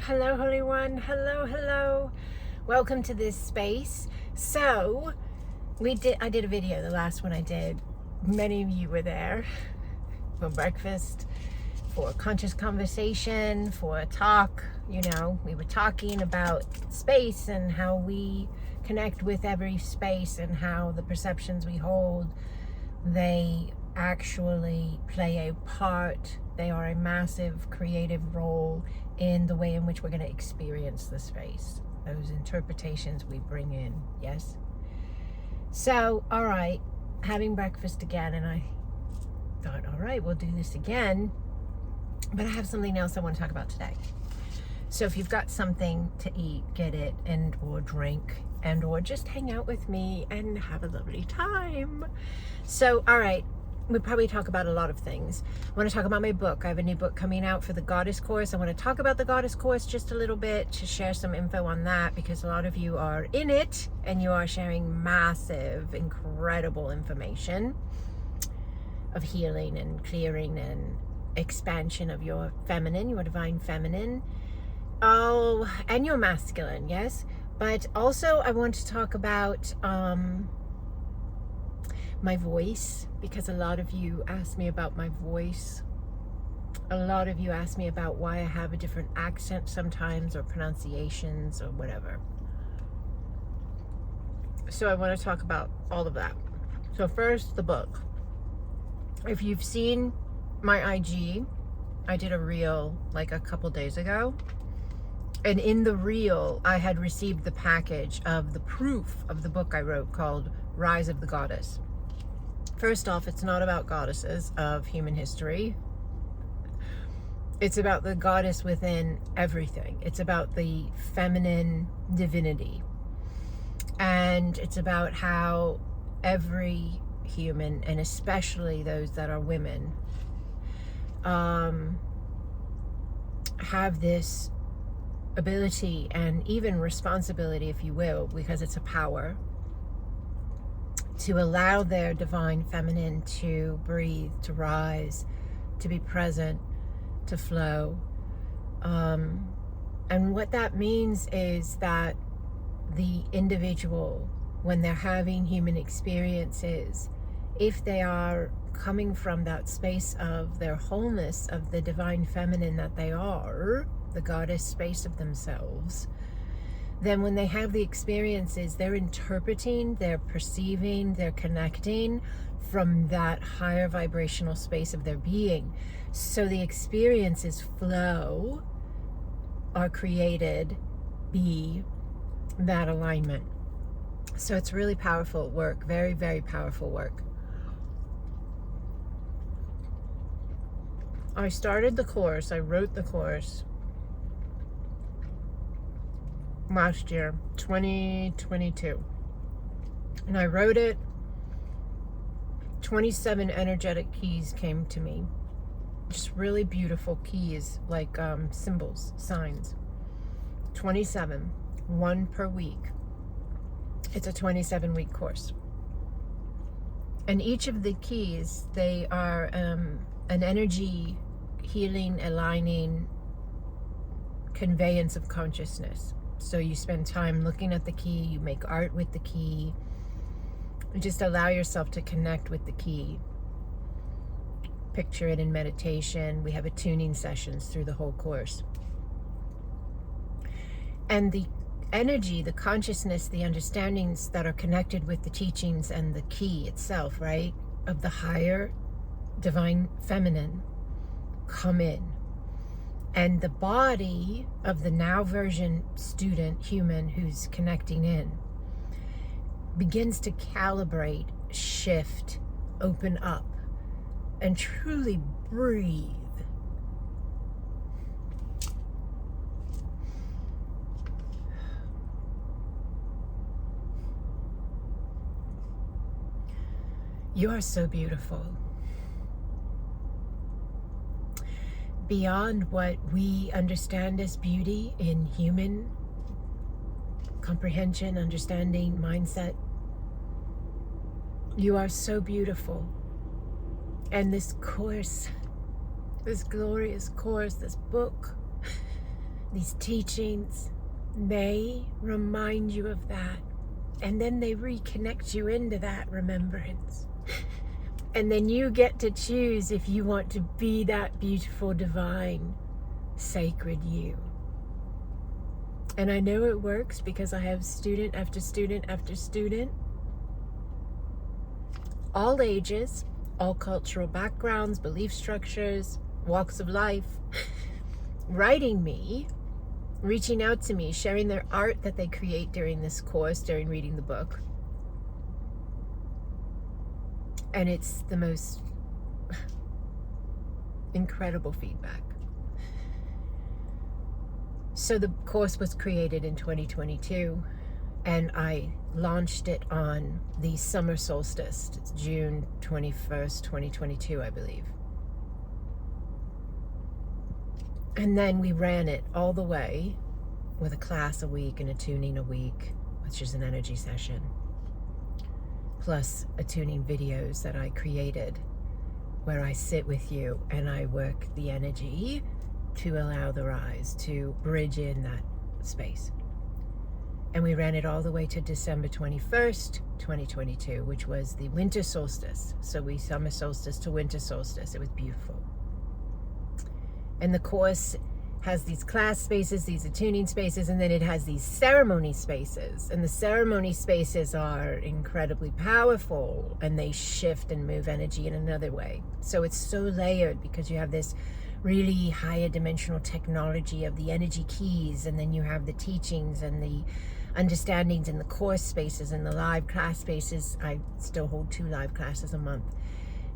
Hello, Holy One. Hello, hello. Welcome to this space. So, I did a video, the last one I did. Many of you were there for breakfast, for conscious conversation, for a talk. You know, we were talking about space and how we connect with every space and how the perceptions we hold, they actually play a part. They are a massive creative role in the way in which we're going to experience the space. Those interpretations we bring in, yes? So, all right, having breakfast again, and I thought, all right, we'll do this again, but I have something else I want to talk about today. So if you've got something to eat, get it, and or drink, and or just hang out with me and have a lovely time. So, all right, we'll probably talk about a lot of things. I want to talk about my book. I have a new book coming out for the Goddess Course. I want to talk about the Goddess Course just a little bit, to share some info on that, because a lot of you are in it and you are sharing massive, incredible information of healing and clearing and expansion of your feminine, your divine feminine. Oh, and your masculine, yes. But also I want to talk about my voice, because a lot of you ask me about my voice. A lot of you ask me about why I have a different accent sometimes, or pronunciations, or whatever. So I want to talk about all of that. So first, the book. If you've seen my IG, I did a reel like a couple days ago. And in the reel, I had received the package of the proof of the book I wrote called Rise of the Goddess. First off, it's not about goddesses of human history. It's about the goddess within everything. It's about the feminine divinity. And it's about how every human, and especially those that are women, have this ability and even responsibility, if you will, because it's a power, to allow their divine feminine to breathe, to rise, to be present, to flow. And what that means is that the individual, when they're having human experiences, if they are coming from that space of their wholeness, of the divine feminine that they are, the goddess space of themselves, then when they have the experiences, they're interpreting, they're perceiving, they're connecting from that higher vibrational space of their being. So the experiences flow, are created, be that alignment. So it's really powerful work, very, very powerful work. I started the course, I wrote the course last year, 2022. And I wrote it, 27 energetic keys came to me. Just really beautiful keys, like symbols, signs. 27, one per week. It's a 27-week course. And each of the keys, they are an energy healing, aligning, conveyance of consciousness. So you spend time looking at the key, you make art with the key, you just allow yourself to connect with the key. Picture it in meditation. We have attuning sessions through the whole course. And the energy, the consciousness, the understandings that are connected with the teachings and the key itself, right, of the higher divine feminine come in. And the body of the now version student, human, who's connecting in, begins to calibrate, shift, open up, and truly breathe. You are so beautiful. Beyond what we understand as beauty in human comprehension, understanding, mindset, you are so beautiful. And this course, this glorious course, this book, these teachings may remind you of that, and then they reconnect you into that remembrance. And then you get to choose if you want to be that beautiful, divine, sacred you. And I know it works because I have student after student after student, all ages, all cultural backgrounds, belief structures, walks of life, writing me, reaching out to me, sharing their art that they create during this course, during reading the book. And it's the most incredible feedback. So the course was created in 2022, and I launched it on the summer solstice. It's June 21st, 2022, I believe. And then we ran it all the way with a class a week and a tuning a week, which is an energy session, plus attuning videos that I created where I sit with you and I work the energy to allow the rise, to bridge in that space. And we ran it all the way to December 21st, 2022, which was the winter solstice. So we summer solstice to winter solstice. It was beautiful. And the course has these class spaces, these attuning spaces, and then it has these ceremony spaces. And the ceremony spaces are incredibly powerful, and they shift and move energy in another way. So it's so layered because you have this really higher dimensional technology of the energy keys, and then you have the teachings and the understandings in the course spaces and the live class spaces. I still hold 2 live classes a month,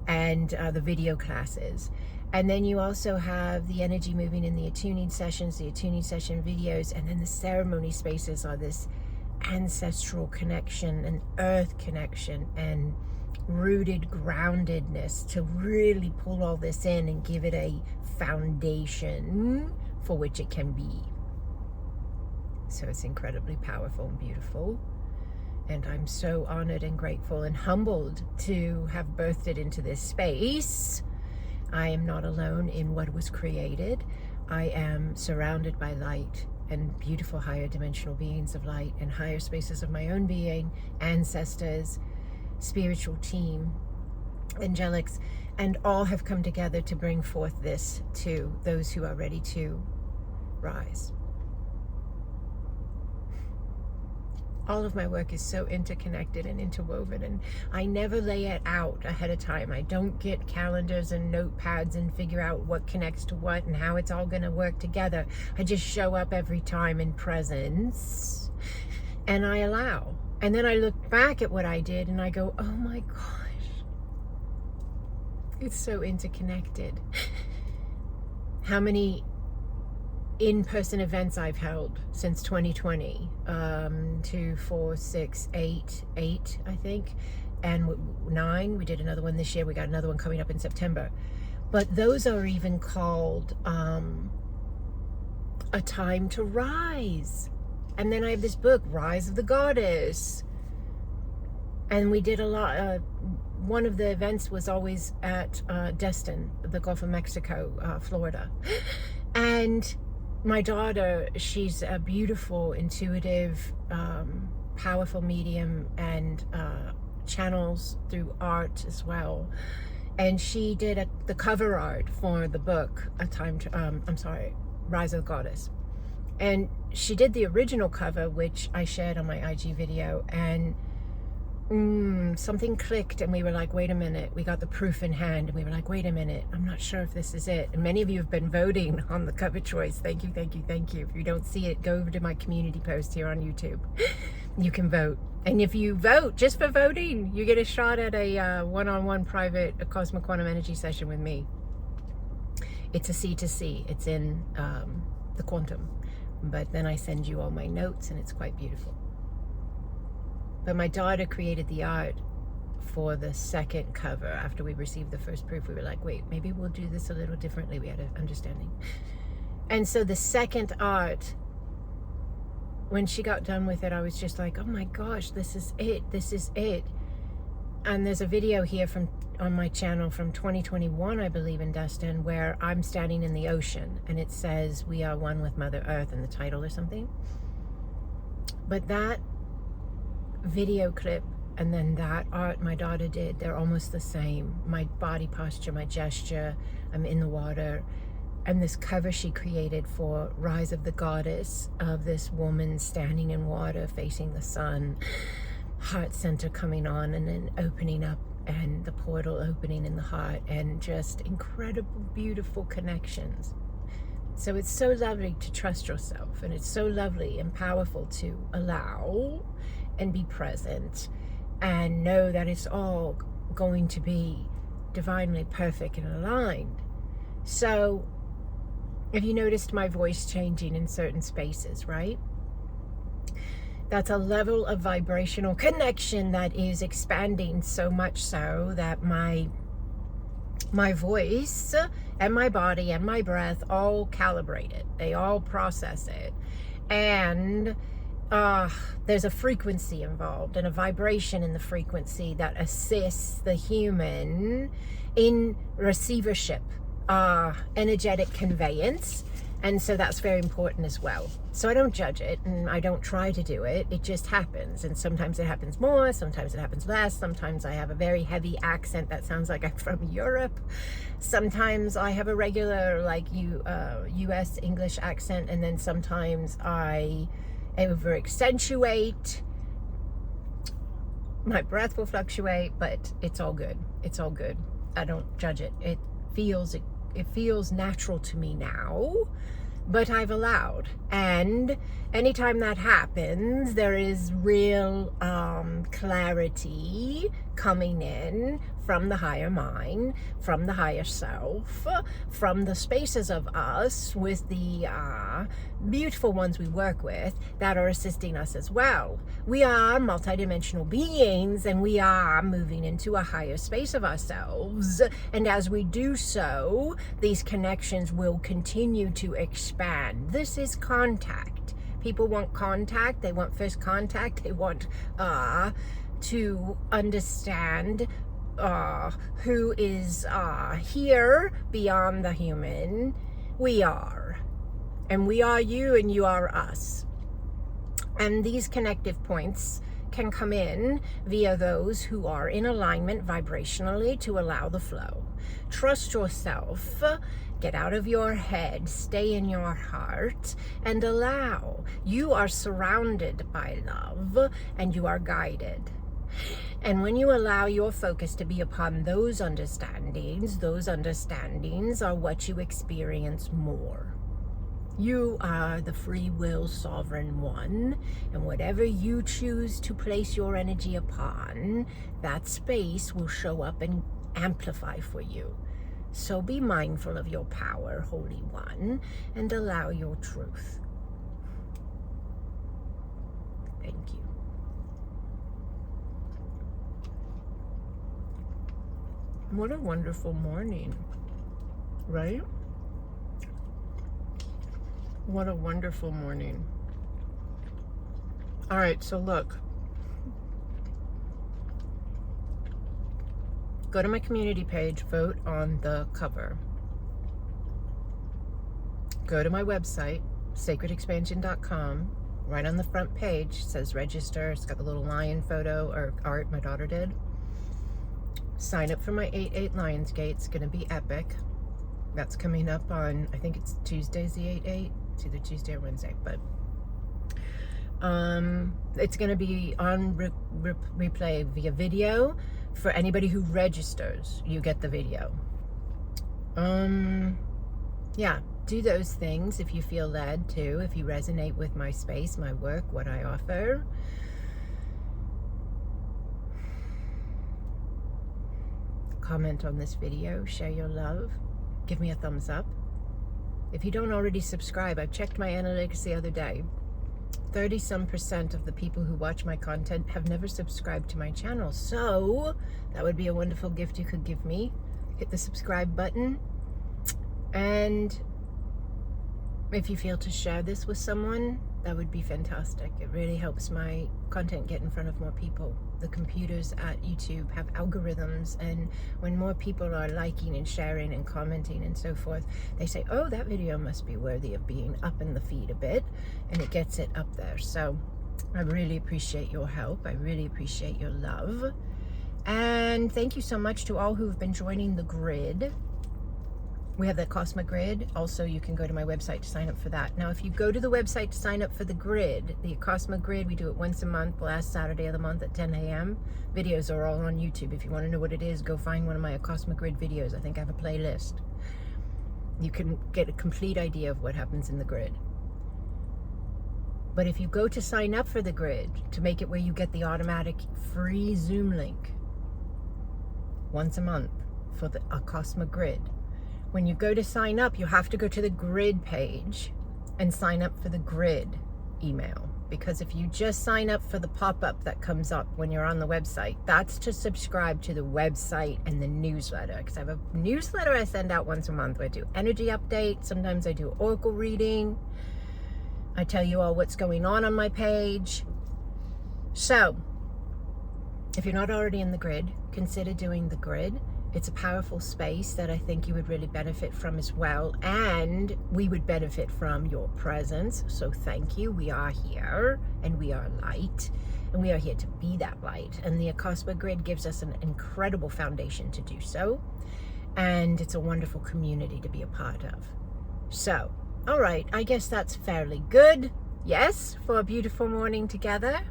and the video classes. And then you also have the energy moving in the attuning sessions, the attuning session videos, and then the ceremony spaces are this ancestral connection and earth connection and rooted groundedness to really pull all this in and give it a foundation for which it can be. So it's incredibly powerful and beautiful. And I'm so honored and grateful and humbled to have birthed it into this space. I am not alone in what was created. I am surrounded by light and beautiful higher dimensional beings of light and higher spaces of my own being, ancestors, spiritual team, angelics, and all have come together to bring forth this to those who are ready to rise. All of my work is so interconnected and interwoven, and I never lay it out ahead of time. I don't get calendars and notepads and figure out what connects to what and how it's all going to work together. I just show up every time in presence, and I allow. And then I look back at what I did and I go, oh my gosh, it's so interconnected. How many in-person events I've held since 2020, 2, 4, 6, 8, I think, and 9. We did another one this year. We got another one coming up in September. But those are even called a time to rise. And then I have this book, Rise of the Goddess. And we did a lot. One of the events was always at Destin, the Gulf of Mexico, Florida. And my daughter, she's a beautiful, intuitive, powerful medium and channels through art as well. And she did the cover art for the book, Rise of the Goddess. And she did the original cover, which I shared on my IG video, and something clicked, and we were like, wait a minute. We got the proof in hand, and we were like, wait a minute, I'm not sure if this is it. And many of you have been voting on the cover choice. Thank you, thank you, thank you. If you don't see it, go over to my community post here on YouTube. You can vote. And if you vote, just for voting, you get a shot at a one-on-one private ACASMA Quantum Energy session with me. It's a C2C. It's in the quantum. But then I send you all my notes, and it's quite beautiful. But my daughter created the art for the second cover. After we received the first proof, we were like, wait, maybe we'll do this a little differently. We had an understanding. And so the second art, when she got done with it, I was just like, oh my gosh, this is it. This is it. And there's a video here on my channel from 2021, I believe, in Destin, where I'm standing in the ocean and it says we are one with Mother Earth in the title or something. But that video clip and then that art my daughter did, they're almost the same. My body posture, my gesture, I'm in the water, and this cover she created for Rise of the Goddess, of this woman standing in water facing the sun, heart center coming on and then opening up, and the portal opening in the heart, and just incredible, beautiful connections. So it's so lovely to trust yourself, and it's so lovely and powerful to allow and be present and know that it's all going to be divinely perfect and aligned. So if you noticed my voice changing in certain spaces, right? That's a level of vibrational connection that is expanding, so much so that my voice and my body and my breath all calibrate it. They all process it. And there's a frequency involved and a vibration in the frequency that assists the human in receivership, energetic conveyance. And so that's very important as well. So I don't judge it, and I don't try to do it. It just happens. And sometimes it happens more, sometimes it happens less. Sometimes I have a very heavy accent that sounds like I'm from Europe. Sometimes I have a regular, like, US English accent. And then sometimes I over accentuate. My breath will fluctuate, but it's all good. It's all good. I don't judge it. It feels natural to me now, but I've allowed. And anytime that happens, there is real clarity coming in from the higher mind, from the higher self, from the spaces of us with the beautiful ones we work with that are assisting us as well. We are multidimensional beings, and we are moving into a higher space of ourselves. And as we do so, these connections will continue to expand. This is contact. People want contact. They want first contact. They want to understand who is here beyond the human. We are. And we are you, and you are us. And these connective points can come in via those who are in alignment vibrationally to allow the flow. Trust yourself. Get out of your head, stay in your heart, and allow. You are surrounded by love, and you are guided. And when you allow your focus to be upon those understandings are what you experience more. You are the free will sovereign one, and whatever you choose to place your energy upon, that space will show up and amplify for you. So be mindful of your power, Holy One, and allow your truth. Thank you. What a wonderful morning, right? What a wonderful morning. All right, so look. Go to my community page, vote on the cover. Go to my website, sacredexpansion.com. Right on the front page says register. It's got the little lion photo or art my daughter did. Sign up for my 8/8 Lionsgate. It's going to be epic. That's coming up on, I think it's Tuesday's the 8/8. It's either Tuesday or Wednesday, but it's going to be on replay via video. For anybody who registers, you get the video. Yeah, do those things if you feel led to, if you resonate with my space, my work, what I offer. Comment on this video, share your love, give me a thumbs up. If you don't already subscribe, I checked my analytics the other day. 30-some% of the people who watch my content have never subscribed to my channel. So that would be a wonderful gift you could give me. Hit the subscribe button and if you feel to share this with someone, that would be fantastic. It really helps my content get in front of more people. The computers at YouTube have algorithms, and when more people are liking and sharing and commenting and so forth, they say, oh, that video must be worthy of being up in the feed a bit, and it gets it up there. So I really appreciate your help. I really appreciate your love. And thank you so much to all who've been joining the grid. We have the ACASMA grid. Also, you can go to my website to sign up for that. Now, if you go to the website to sign up for the grid, the ACASMA grid, we do it once a month, last Saturday of the month at 10 a.m. Videos are all on YouTube. If you want to know what it is, go find one of my ACASMA grid videos. I think I have a playlist. You can get a complete idea of what happens in the grid. But if you go to sign up for the grid, to make it where you get the automatic free Zoom link once a month for the ACASMA grid, when you go to sign up, you have to go to the grid page and sign up for the grid email. Because if you just sign up for the pop-up that comes up when you're on the website, that's to subscribe to the website and the newsletter. Because I have a newsletter I send out once a month where I do energy updates. Sometimes I do oracle reading. I tell you all what's going on my page. So, if you're not already in the grid, consider doing the grid. It's a powerful space that I think you would really benefit from as well. And we would benefit from your presence. So thank you. We are here and we are light. And we are here to be that light. And the ACASMA grid gives us an incredible foundation to do so. And it's a wonderful community to be a part of. So, all right. I guess that's fairly good. Yes, for a beautiful morning together.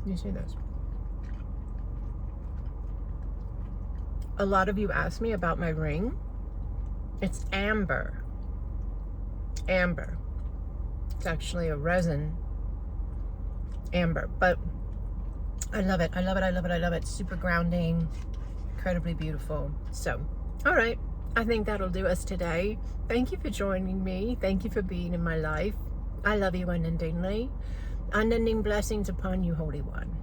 You see this? A lot of you asked me about my ring. It's amber. Amber. It's actually a resin amber, but I love it. I love it. I love it. I love it. Super grounding, incredibly beautiful. So, all right. I think that'll do us today. Thank you for joining me. Thank you for being in my life. I love you unendingly. Unending blessings upon you, Holy One.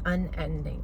Unending.